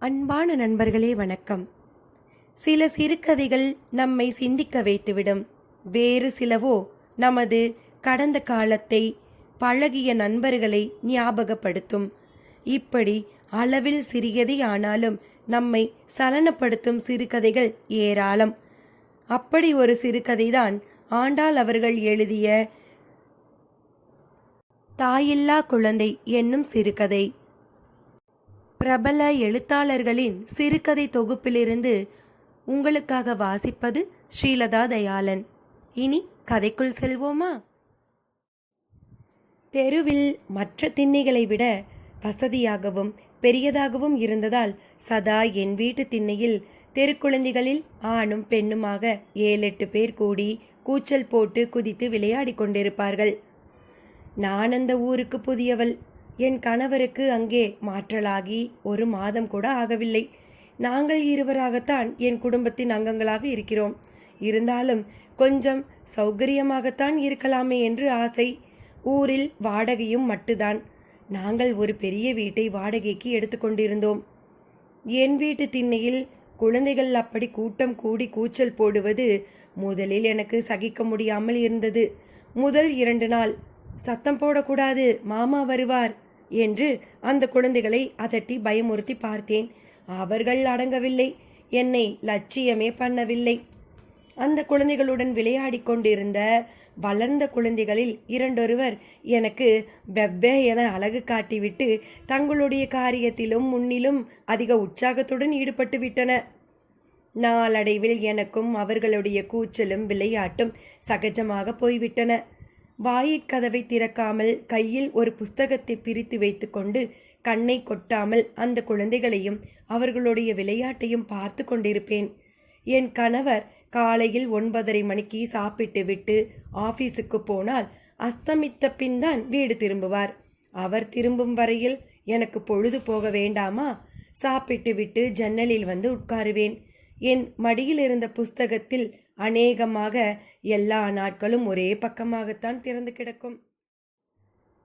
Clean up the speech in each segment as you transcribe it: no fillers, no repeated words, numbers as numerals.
அன்பான நண்பர்களே வணக்கம். சில சிறுகதைகள் நம்மை சிந்திக்க வைத்துவிடும். வேறு சிலவோ நமது கடந்த காலத்தை, பழகிய நண்பர்களை ஞாபகப்படுத்தும். இப்படி அளவில் சிறியதே ஆனாலும் நம்மை சலனப்படுத்தும் சிறுகதைகள் ஏராளம். அப்படி ஒரு சிறுகதைதான் ஆண்டாள் அவர்கள் எழுதிய தாயில்லா குழந்தை என்னும் சிறுகதை. பிரபல எழுத்தாளர்களின் சிறுகதை தொகுப்பிலிருந்து உங்களுக்காக வாசிப்பது ஸ்ரீலதா தயாளன். இனி கதைக்குள் செல்வோமா? தெருவில் மற்ற திண்ணைகளை விட வசதியாகவும் பெரியதாகவும் இருந்ததால் சதா என் வீட்டு திண்ணையில் தெருக்குழந்தைகளில் ஆணும் பெண்ணுமாக 7-8 பேர் கூடி கூச்சல் போட்டு குதித்து விளையாடி கொண்டிருப்பார்கள். நான் அந்த ஊருக்கு புதியவள். என் கணவருக்கு அங்கே மாற்றலாகி 1 மாதம் கூட ஆகவில்லை. நாங்கள் இருவராகத்தான் என் குடும்பத்தின் அங்கங்களாக இருக்கிறோம். இருந்தாலும் கொஞ்சம் சௌகரியமாகத்தான் இருக்கலாமே என்று ஆசை. ஊரில் வாடகையும் மட்டுதான். நாங்கள் ஒரு பெரிய வீட்டை வாடகைக்கு எடுத்துக்கொண்டிருந்தோம். என் வீட்டு திண்ணையில் குழந்தைகள் அப்படி கூட்டம் கூடி கூச்சல் போடுவது முதலில் எனக்கு சகிக்க முடியாமல் இருந்தது. முதல் 2 நாள் சத்தம் போடக்கூடாது, மாமா வருவார் என்று அந்த குழந்தைகளை அதட்டி பயமுறுத்தி பார்த்தேன். அவர்கள் அடங்கவில்லை. என்னை லட்சியமே பண்ணவில்லை. அந்த குழந்தைகளுடன் விளையாடி கொண்டிருந்த வளர்ந்த குழந்தைகளில் 2 எனக்கு வெவ்வே என அழகு காட்டிவிட்டு தங்களுடைய காரியத்திலும் முன்னிலும் அதிக உற்சாகத்துடன் ஈடுபட்டு விட்டன. நாளடைவில் எனக்கும் அவர்களுடைய கூச்சலும் விளையாட்டும் சகஜமாக போய்விட்டன. வாயிற்கதவை திறக்காமல் கையில் ஒரு புஸ்தகத்தை பிரித்து வைத்து கொண்டு கண்ணை கொட்டாமல் அந்த குழந்தைகளையும் அவர்களுடைய விளையாட்டையும் பார்த்து கொண்டிருப்பேன். என் கணவர் காலையில் 9:30 மணிக்கு சாப்பிட்டு விட்டு ஆபீஸுக்கு போனால் அஸ்தமித்த பின் தான் வீடு திரும்புவார். அவர் திரும்பும் வரையில் எனக்கு பொழுது போக வேண்டாமா? சாப்பிட்டு விட்டு ஜன்னலில் வந்து உட்காருவேன். என் மடியில் இருந்த புஸ்தகத்தில் அநேகமாக எல்லா நாட்களும் ஒரே பக்கமாகத்தான் திறந்து கிடக்கும்.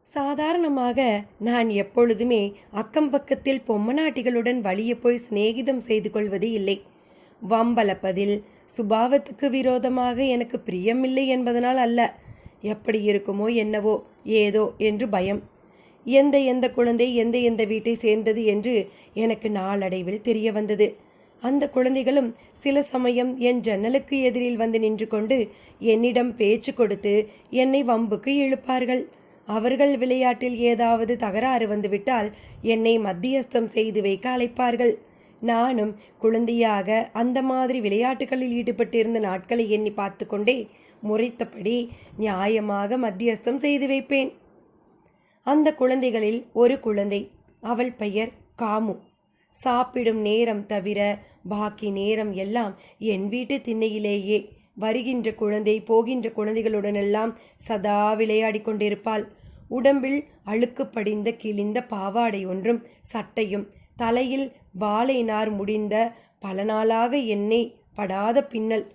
சாதாரணமாக நான் எப்பொழுதுமே அக்கம் பக்கத்தில் பொம்மநாட்டிகளுடன் வழிய போய் சிநேகிதம் செய்து கொள்வது இல்லை. வம்பளப்பதில் சுபாவத்துக்கு விரோதமாக எனக்கு பிரியமில்லை என்பதனால் அல்ல. எப்படி இருக்குமோ என்னவோ ஏதோ என்று பயம். எந்த குழந்தை எந்த வீட்டை சேர்ந்தது என்று எனக்கு நாளடைவில் தெரிய வந்தது. அந்த குழந்தைகளும் சில சமயம் என் ஜன்னலுக்கு எதிரில் வந்து நின்று கொண்டு என்னிடம் பேச்சு கொடுத்து என்னை வம்புக்கு இழுப்பார்கள். அவர்கள் விளையாட்டில் ஏதாவது தகராறு வந்துவிட்டால் என்னை மத்தியஸ்தம் செய்து வைக்க அழைப்பார்கள். நானும் குழந்தையாக அந்த மாதிரி விளையாட்டுகளில் ஈடுபட்டிருந்த நாட்களை எண்ணி பார்த்து கொண்டே முறைத்தபடி நியாயமாக மத்தியஸ்தம் செய்து வைப்பேன். அந்த குழந்தைகளில் ஒரு குழந்தை, அவள் பெயர் காமு. சாப்பிடும் நேரம் தவிர பாக்கி நேரம் எல்லாம் என் வீட்டு திண்ணையிலேயே வருகின்ற குழந்தை போகின்ற குழந்தைகளுடனெல்லாம் சதா விளையாடி கொண்டிருப்பாள். உடம்பில் அழுக்கு படிந்த கிழிந்த பாவாடை ஒன்றும் சட்டையும், தலையில் வாழை நார் முடிந்த பல நாளாக எண்ணெய் படாத பின்னல்,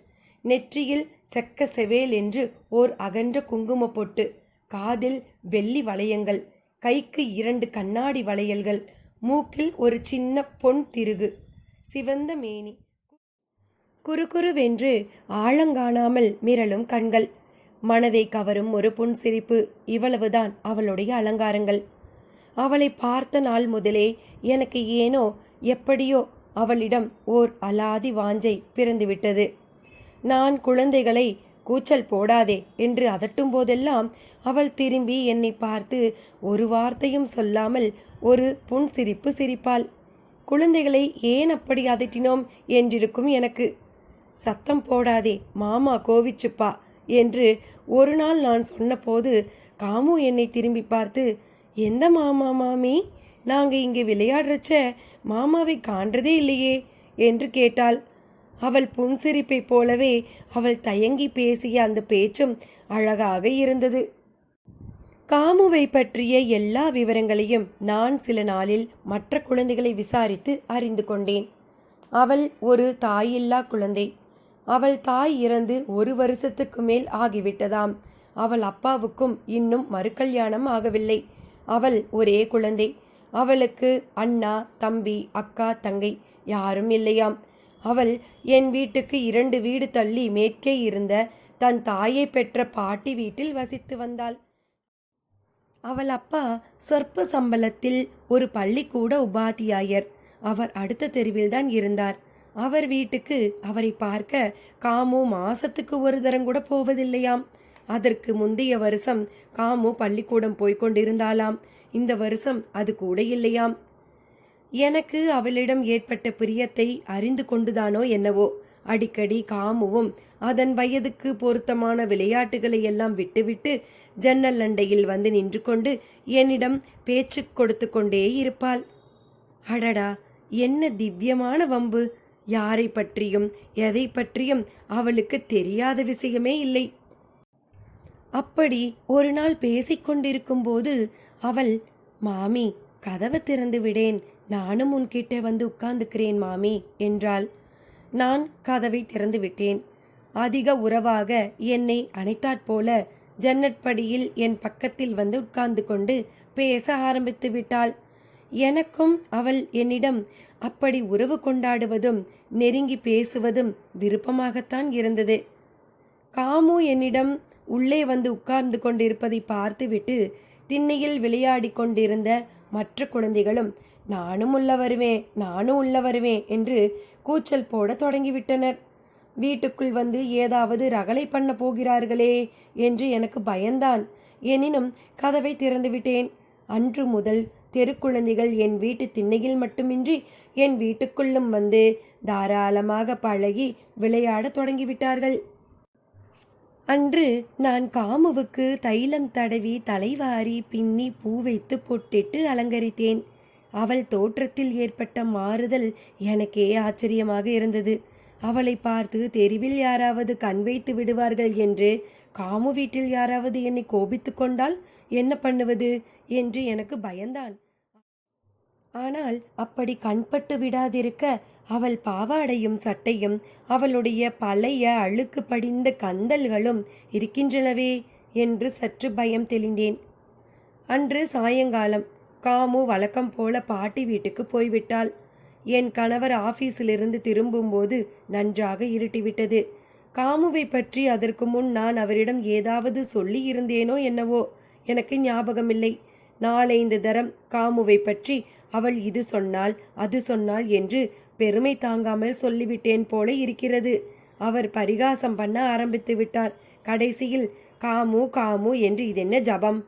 நெற்றியில் செக்க செவேல் என்று ஓர் அகன்ற குங்கும பொட்டு, காதில் வெள்ளி வளையங்கள், கைக்கு 2 கண்ணாடி வளையல்கள், மூக்கில் ஒரு சின்ன பொன் திருகு, சிவந்த மேனி, குறுகுறுவென்று ஆழங்காணாமல் மிரளும் கண்கள், மனதை கவரும் ஒரு புன்சிரிப்பு. இவ்வளவுதான் அவளுடைய அலங்காரங்கள். அவளை பார்த்த நாள் முதலே எனக்கு ஏனோ எப்படியோ அவளிடம் ஓர் அலாதி வாஞ்சை பிறந்துவிட்டது. நான் குழந்தைகளை கூச்சல் போடாதே என்று அதட்டும் போதெல்லாம் அவள் திரும்பி என்னை பார்த்து ஒரு வார்த்தையும் சொல்லாமல் ஒரு புன்சிரிப்பு சிரிப்பாள். குழந்தைகளை ஏன் அப்படி அதட்டினோம் என்றிருக்கும் எனக்கு. சத்தம் போடாதே, மாமா கோவிச்சுப்பா என்று ஒரு நாள் நான் சொன்னபோது காமு என்னை திரும்பி பார்த்து, எந்த மாமா மாமி? நாங்கள் இங்கே விளையாடுறச்ச மாமாவை காண்றதே இல்லையே என்று கேட்டாள். அவள் புன்சிரிப்பை போலவே அவள் தயங்கி பேசிய அந்த பேச்சும் அழகாக இருந்தது. காமுவை பற்றிய எல்லா விவரங்களையும் நான் சில நாளில் மற்ற குழந்தைகளை விசாரித்து அறிந்து கொண்டேன். அவள் ஒரு தாயில்லா குழந்தை. அவள் தாய் இறந்து 1 வருஷத்துக்கு மேல் ஆகிவிட்டதாம். அவள் அப்பாவுக்கும் இன்னும் மறுகல்யாணம் ஆகவில்லை. அவள் ஒரே குழந்தை. அவளுக்கு அண்ணா, தம்பி, அக்கா, தங்கை யாரும் இல்லையாம். அவள் என் வீட்டுக்கு 2 வீடு தள்ளி மேற்கே இருந்த தன் தாயை பெற்ற பாட்டி வீட்டில் வசித்து வந்தாள். அவள் அப்பா சொற்ப சம்பளத்தில் ஒரு பள்ளிக்கூட உபாத்தியாயர். அவர் அடுத்த தெருவில்தான் இருந்தார். அவர் வீட்டுக்கு அவரை பார்க்க காமு மாசத்துக்கு ஒரு தரம் கூட போவதில்லையாம். அதற்கு முந்தைய வருஷம் காமு பள்ளிக்கூடம் போய்கொண்டிருந்தாளாம். இந்த வருஷம் அது கூட இல்லையாம். எனக்கு அவளிடம் ஏற்பட்ட பிரியத்தை அறிந்து கொண்டுதானோ என்னவோ, அடிக்கடி காமுவும் அதன் வயதுக்கு பொருத்தமான விளையாட்டுகளை எல்லாம் விட்டுவிட்டு ஜன்னல் அண்டையில் வந்து நின்று கொண்டு என்னிடம் பேச்சு கொடுத்து கொண்டே இருப்பாள். அடடா, என்ன திவ்யமான வம்பு! யாரை பற்றியும் எதை பற்றியும் அவளுக்கு தெரியாத விஷயமே இல்லை. அப்படி ஒரு நாள் பேசிக்கொண்டிருக்கும் போது அவள், மாமி, கதவை திறந்து விடேன், நானும் உன்கிட்ட வந்து உட்கார்ந்துக்கிறேன் மாமி என்றாள். நான் கதவை திறந்து விட்டேன். அதிக உறவாக என்னை அணைத்தாற்போல ஜன்னற்படியில் என் பக்கத்தில் வந்து உட்கார்ந்து கொண்டு பேச ஆரம்பித்து விட்டாள். எனக்கும் அவள் என்னிடம் அப்படி உறவு கொண்டாடுவதும் நெருங்கி பேசுவதும் விருப்பமாகத்தான் இருந்தது. காமு என்னிடம் உள்ளே வந்து உட்கார்ந்து கொண்டிருப்பதை பார்த்துவிட்டு திண்ணையில் விளையாடி கொண்டிருந்த மற்ற குழந்தைகளும் நானும் உள்ள வருவேன் என்று கூச்சல் போட தொடங்கிவிட்டனர். வீட்டுக்குள் வந்து ஏதாவது ரகளை பண்ண போகிறார்களே என்று எனக்கு பயந்தான். எனினும் கதவை திறந்துவிட்டேன். அன்று முதல் தெருக்குழந்தைகள் என் வீட்டு திண்ணையில் மட்டுமின்றி என் வீட்டுக்குள்ளும் வந்து தாராளமாக பழகி விளையாட தொடங்கிவிட்டார்கள். அன்று நான் காமுவுக்கு தைலம் தடவி தலைவாரி பின்னி பூ வைத்து பொட்டிட்டு அலங்கரித்தேன். அவள் தோற்றத்தில் ஏற்பட்ட மாறுதல் எனக்கே ஆச்சரியமாக இருந்தது. அவளை பார்த்து தெருவில் யாராவது கண் வைத்து விடுவார்கள் என்று, காமு வீட்டில் யாராவது என்னை கோபித்து கொண்டால் என்ன பண்ணுவது என்று எனக்கு பயந்தான். ஆனால் அப்படி கண்பட்டு விடாதிருக்க அவள் பாவாடையும் சட்டையும் அவளுடைய பழைய அழுக்கு படிந்த கந்தல்களும் இருக்கின்றனவே என்று சற்று பயம் தெளிந்தேன். அன்று சாயங்காலம் காமு வழக்கம் போல பாட்டி வீட்டுக்கு போய்விட்டாள். என் கணவர் ஆபீஸிலிருந்து திரும்பும்போது நன்றாக இருட்டிவிட்டது. காமுவை பற்றி அதற்கு முன் நான் அவரிடம் ஏதாவது சொல்லி இருந்தேனோ என்னவோ, எனக்கு ஞாபகமில்லை. 4-5 தரம் காமுவை பற்றி அவள் இது சொன்னாள் அது சொன்னாள் என்று பெருமை தாங்காமல் சொல்லிவிட்டேன் போல இருக்கிறது. அவர் பரிகாசம் பண்ண ஆரம்பித்து விட்டார். கடைசியில் காமு காமு என்று இதென்ன ஜபம்,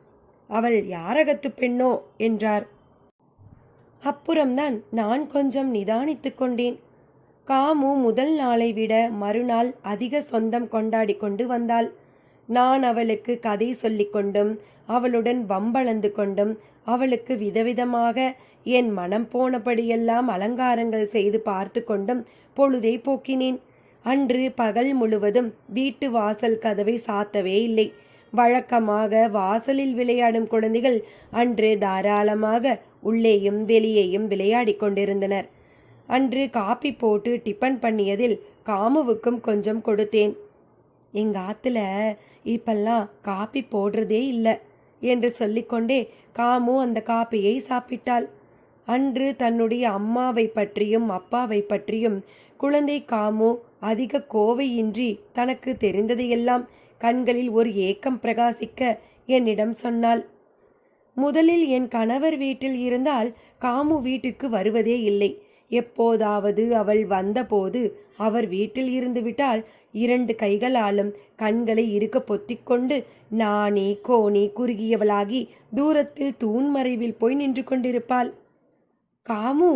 அவள் யாரகத்து பெண்ணோ என்றார். அப்புறம்தான் நான் கொஞ்சம் நிதானித்து கொண்டேன். காமு முதல் நாளை விட மறுநாள் அதிக சொந்தம் கொண்டாடி கொண்டு வந்தாள். நான் அவளுக்கு கதை சொல்லிக்கொண்டும் அவளுடன் வம்பளந்து கொண்டும் அவளுக்கு விதவிதமாக என் மனம் போனபடியெல்லாம் அலங்காரங்கள் செய்து பார்த்து கொண்டும் பொழுதை போக்கினேன். அன்று பகல் முழுவதும் வீட்டு வாசல் கதவை சாத்தவே இல்லை. வழக்கமாக வாசலில் விளையாடும் குழந்தைகள் அன்று தாராளமாக உள்ளேயும் வெளியேயும் விளையாடி கொண்டிருந்தனர். அன்று காப்பி போட்டு டிபன் பண்ணியதில் காமுவுக்கும் கொஞ்சம் கொடுத்தேன். எங்க ஆத்துல இப்பெல்லாம் காப்பி போடுறதே இல்லை என்று சொல்லிக்கொண்டே காமு அந்த காப்பியை சாப்பிட்டாள். அன்று தன்னுடைய அம்மாவை பற்றியும் அப்பாவை பற்றியும் குழந்தை காமு அதிக கோவையின்றி தனக்கு தெரிந்ததையெல்லாம் கண்களில் ஒரு ஏக்கம் பிரகாசிக்க என்னிடம் சொன்னாள். முதலில் என் கணவர் வீட்டில் இருந்தால் காமு வீட்டிற்கு வருவதே இல்லை. எப்போதாவது அவள் வந்தபோது அவர் வீட்டில் இருந்து விட்டால் 2 கைகளாலும் கண்களை இருக்க பொத்திக்கொண்டு நாணி கோணி குறுகியவளாகி தூரத்தில் தூண்மறைவில் போய் நின்று கொண்டிருப்பாள். காமு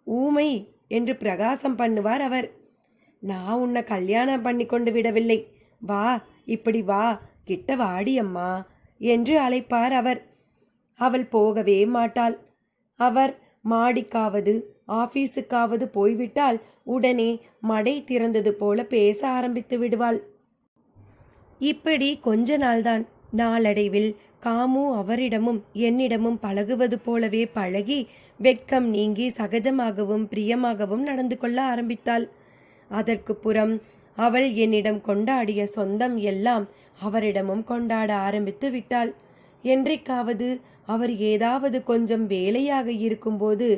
ஊமை என்று பிரகாசம் பண்ணுவார் அவர். நான் உன்னை கல்யாணம் பண்ணி கொண்டு விடவில்லை, வா, இப்படி வா, கிட்ட வாடி அம்மா என்று அழைப்பார் அவர். அவள் போகவே மாட்டாள். அவர் மாடிக்காவது ஆபீஸுக்காவது போய்விட்டால் உடனே மடை திறந்தது போல பேச ஆரம்பித்து விடுவாள். இப்படி கொஞ்ச நாள்தான். நாளடைவில் காமு அவரிடமும் என்னிடமும் பழகுவது போலவே பழகி வெட்கம் நீங்கி சகஜமாகவும் பிரியமாகவும் நடந்து கொள்ள ஆரம்பித்தாள். அதற்கு புறம் அவள் என்னிடம் கொண்டாடிய சொந்தம் எல்லாம் அவரிடமும் கொண்டாட ஆரம்பித்து விட்டாள். என்றைக்காவது அவர் ஏதாவது கொஞ்சம் வேலையாக இருக்கும்போது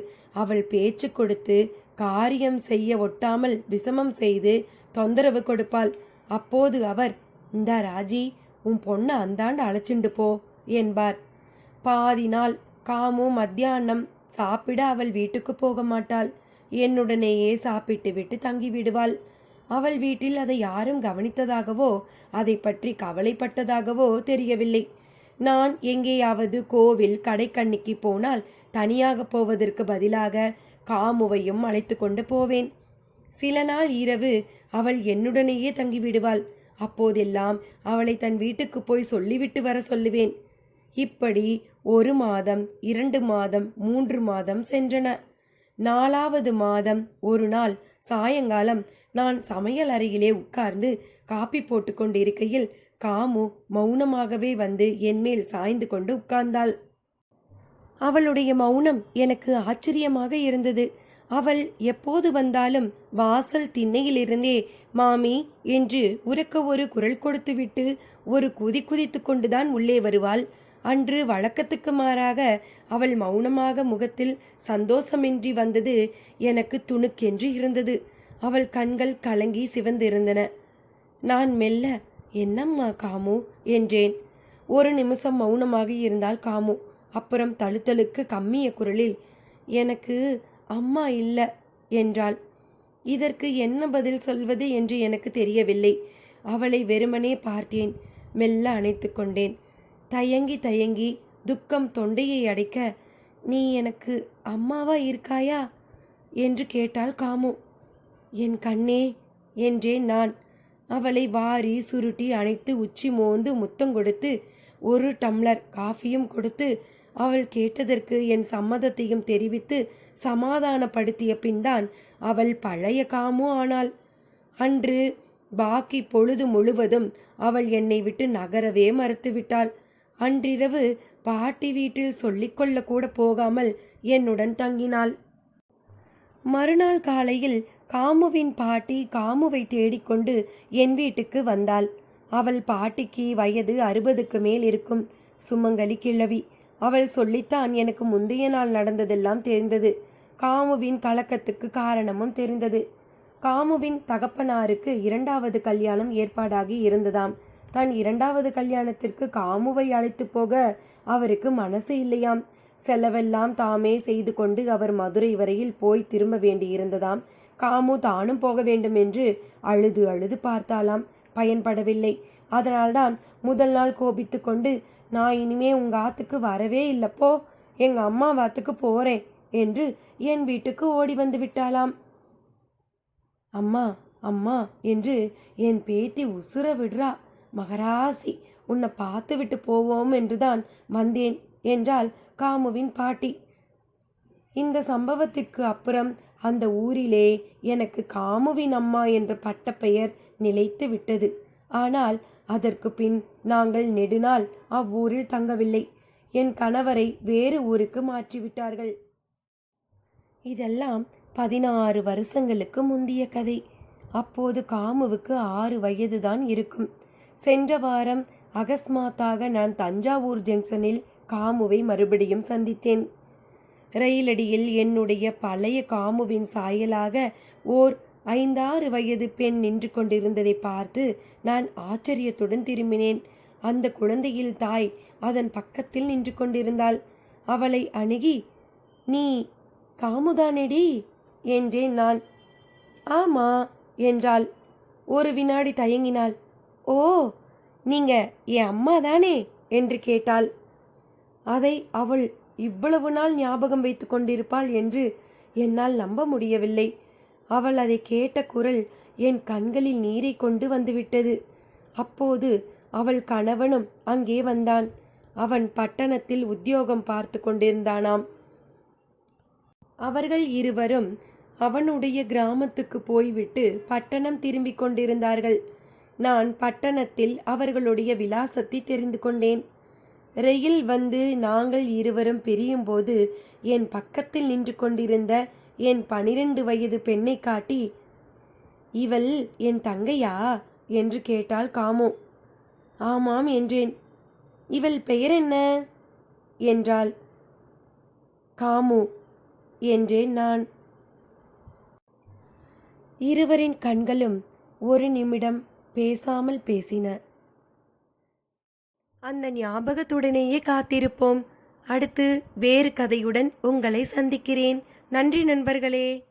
அவள் பேச்சு கொடுத்து காரியம் செய்ய ஒட்டாமல் விஷமம் செய்து தொந்தரவு கொடுப்பாள். அப்போது அவர், இந்தா ராஜி, உன் பொண்ணை அந்தாண்டு அழைச்சிண்டு போ என்பார். பாதி நாள் காமு மத்தியானம் சாப்பிட அவள் வீட்டுக்கு போக மாட்டாள். என்னுடனேயே சாப்பிட்டு விட்டு தங்கிவிடுவாள். அவள் வீட்டில் அதை யாரும் கவனித்ததாகவோ அதை பற்றி கவலைப்பட்டதாகவோ தெரியவில்லை. நான் எங்கேயாவது கோவில் கடைக்கண்ணிக்கு போனால் தனியாக போவதற்கு பதிலாக காமுவையும் அழைத்து கொண்டு போவேன். சில நாள் இரவு அவள் என்னுடனேயே தங்கிவிடுவாள். அப்போதெல்லாம் அவளை தன் வீட்டுக்கு போய் சொல்லிவிட்டு வர சொல்லுவேன். இப்படி 1 மாதம், 2 மாதம், 3 மாதம் சென்றன. 4வது மாதம் ஒரு நாள் சாயங்காலம் நான் சமையல் அறையிலே உட்கார்ந்து காப்பி போட்டு கொண்டிருக்கையில் காமு மௌனமாகவே வந்து என்மேல் சாய்ந்து கொண்டு உட்கார்ந்தாள். அவளுடைய மௌனம் எனக்கு ஆச்சரியமாக இருந்தது. அவள் எப்போது வந்தாலும் வாசல் திண்ணையிலிருந்தே மாமி என்று உரக்க ஒரு குரல் கொடுத்துவிட்டு ஒரு குதி குதித்து கொண்டுதான் உள்ளே வருவாள். அன்று வழக்கத்துக்கு மாறாக அவள் மௌனமாக முகத்தில் சந்தோஷமின்றி வந்தது எனக்கு துணுக்கென்று இருந்தது. அவள் கண்கள் கலங்கி சிவந்திருந்தன. நான் மெல்ல, என்னம்மா காமு என்றேன். ஒரு நிமிஷம் மௌனமாக இருந்தால் காமு. அப்புறம் தழுத்தலுக்கு கம்மிய குரலில், எனக்கு அம்மா இல்லை என்றாள். இதற்கு என்ன பதில் சொல்வது என்று எனக்கு தெரியவில்லை. அவளை வெறுமனே பார்த்தேன். மெல்ல அணைத்து கொண்டேன். தயங்கி தயங்கி துக்கம் தொண்டையை அடைக்க, நீ எனக்கு அம்மாவா இருக்காயா என்று கேட்டாள் காமு. என் கண்ணே என்றேன் நான். அவளை வாரி சுருட்டி அணைத்து உச்சி மோந்து முத்தம் கொடுத்து 1 டம்ளர் காஃபியும் கொடுத்து அவள் கேட்டதற்கு என் சம்மதத்தையும் தெரிவித்து சமாதானப்படுத்திய பின்தான் அவள் பழைய காமு ஆனாள். அன்று பாக்கி பொழுது முழுவதும் அவள் என்னை விட்டு நகரவே மறுத்துவிட்டாள். அன்றிரவு பாட்டி வீட்டில் சொல்லிக்கொள்ள கூட போகாமல் என்னுடன் தங்கினாள். மறுநாள் காலையில் காமுவின் பாட்டி காமுவை தேடிக்கொண்டு என் வீட்டுக்கு வந்தாள். அவள் பாட்டிக்கு வயது 60க்கு மேல் இருக்கும். சுமங்கலி கிழவி. அவள் சொல்லித்தான் எனக்கு முந்தைய நாள் நடந்ததெல்லாம் தெரிந்தது. காமுவின் கலக்கத்துக்கு காரணமும் தெரிந்தது. காமுவின் தகப்பனாருக்கு 2வது கல்யாணம் ஏற்பாடாகி இருந்ததாம். தன் 2வது கல்யாணத்திற்கு காமுவை அழைத்து போக அவருக்கு மனசு இல்லையாம். செலவெல்லாம் தாமே செய்து கொண்டு அவர் மதுரை வரையில் போய் திரும்ப வேண்டியிருந்ததாம். காமு தானும் போக வேண்டும் என்று அழுது அழுது பார்த்தாலாம். பயன்படவில்லை. அதனால்தான் முதல் நாள் கோபித்து கொண்டு, நான் இனிமே உங்க ஆத்துக்கு வரவே இல்லப்போ, எங்க அம்மா வாத்துக்கு போறேன் என்று என் வீட்டுக்கு ஓடி வந்து விட்டாளாம். அம்மா அம்மா என்று என் பேத்தி உசுர விடுறா. மகராசி, உன்னை பார்த்து விட்டு போவோம் என்றுதான் வந்தேன் என்றாள் காமுவின் பாட்டி. இந்த சம்பவத்திற்கு அப்புறம் அந்த ஊரிலே எனக்கு காமுவின் அம்மா என்ற பட்டப்பெயர் நிலைத்து விட்டது. ஆனால் அதற்கு பின் நாங்கள் நெடுநாள் அவ்வூரில் தங்கவில்லை. என் கணவரை வேறு ஊருக்கு மாற்றிவிட்டார்கள். இதெல்லாம் 16 வருஷங்களுக்கு முந்திய கதை. அப்போது காமுவுக்கு 6 வயதுதான் இருக்கும். சென்ற வாரம் அகஸ்மாத்தாக நான் தஞ்சாவூர் ஜங்ஷனில் காமுவை மறுபடியும் சந்தித்தேன். ரயிலடியில் என்னுடைய பழைய காமுவின் சாயலாக ஓர் 5-6 வயது பெண் நின்று கொண்டிருந்ததை பார்த்து நான் ஆச்சரியத்துடன் திரும்பினேன். அந்த குழந்தையில் தாய் அதன் பக்கத்தில் நின்று கொண்டிருந்தாள். அவளை அணுகி, நீ காமுதானேடி என்றேன் நான். ஆமா என்றாள். ஒரு வினாடி தயங்கினாள். ஓ, நீங்க என் அம்மா தானே என்று கேட்டாள். அதை அவள் இவ்வளவு நாள் ஞாபகம் வைத்து கொண்டிருப்பாள் என்று என்னால் நம்ப முடியவில்லை. அவள் அதை கேட்ட குரல் என் கண்களில் நீரை கொண்டு வந்துவிட்டது. அப்போது அவள் கணவனும் அங்கே வந்தான். அவன் பட்டணத்தில் உத்தியோகம் பார்த்து கொண்டிருந்தானாம். அவர்கள் இருவரும் அவனுடைய கிராமத்துக்கு போய்விட்டு பட்டணம் திரும்பிக் கொண்டிருந்தார்கள். நான் பட்டணத்தில் அவர்களுடைய விலாசத்தை தெரிந்து கொண்டேன். ரயில் வந்து நாங்கள் இருவரும் பிரியும்போது என் பக்கத்தில் நின்று கொண்டிருந்த என் 12 வயது பெண்ணை காட்டி, இவள் என் தங்கையா என்று கேட்டாள் காமு. ஆமாம் என்றேன். இவள் பெயர் என்ன என்றாள். காமு என்றேன் நான். இருவரின் கண்களும் ஒரு நிமிடம் பேசாமல் பேசின. அந்த ஞாபகத்துடனேயே காத்திருப்போம். அடுத்து வேறு கதையுடன் உங்களை சந்திக்கிறேன். நன்றி நண்பர்களே.